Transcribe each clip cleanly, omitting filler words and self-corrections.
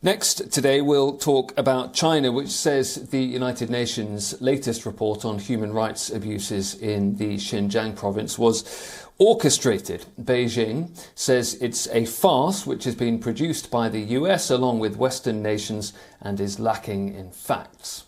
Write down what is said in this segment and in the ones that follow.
Next today we'll talk about China, which says the United Nations' latest report on human rights abuses in the Xinjiang province was orchestrated. Beijing says it's a farce which has been produced by the US along with Western nations and is lacking in facts.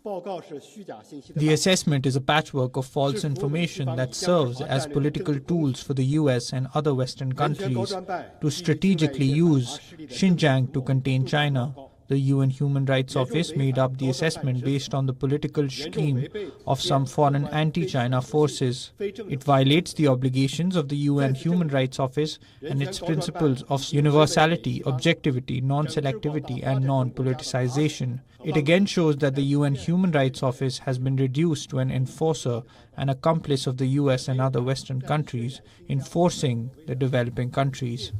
The assessment is a patchwork of false information that serves as political tools for the US and other Western countries to strategically use Xinjiang to contain China. The UN Human Rights Office made up the assessment based on the political scheme of some foreign anti-China forces. It violates the obligations of the UN Human Rights Office and its principles of universality, objectivity, non-selectivity and non-politicization. It again shows that the UN Human Rights Office has been reduced to an enforcer and accomplice of the US and other Western countries in forcing the developing countries.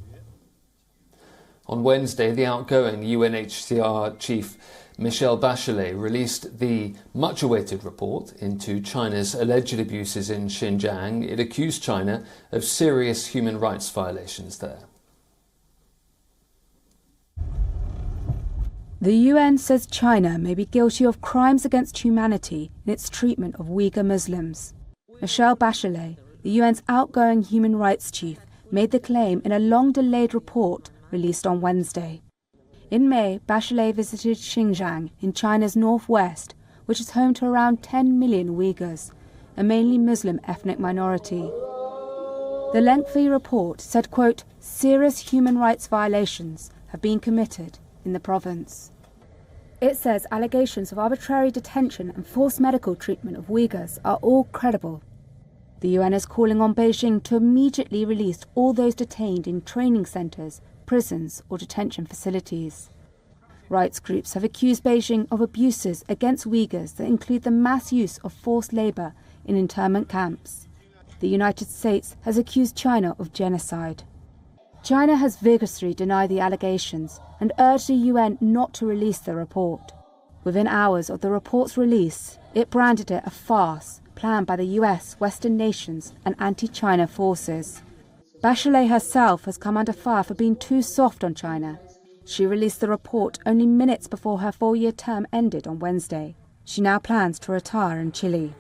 On Wednesday, the outgoing UNHCR chief Michelle Bachelet released the much-awaited report into China's alleged abuses in Xinjiang. It accused China of serious human rights violations there. The UN says China may be guilty of crimes against humanity in its treatment of Uyghur Muslims. Michelle Bachelet, the UN's outgoing human rights chief, made the claim in a long-delayed report released on Wednesday. In May, Bachelet visited Xinjiang in China's northwest, which is home to around 10 million Uyghurs, a mainly Muslim ethnic minority. The lengthy report said, quote, serious human rights violations have been committed in the province. It says allegations of arbitrary detention and forced medical treatment of Uyghurs are all credible. The UN is calling on Beijing to immediately release all those detained in training centres, prisons or detention facilities. Rights groups have accused Beijing of abuses against Uyghurs that include the mass use of forced labour in internment camps. The United States has accused China of genocide. China has vigorously denied the allegations and urged the UN not to release the report. Within hours of the report's release, it branded it a farce planned by the US, Western nations and anti-China forces. Bachelet herself has come under fire for being too soft on China. She released the report only minutes before her 4-year term ended on Wednesday. She now plans to retire in Chile.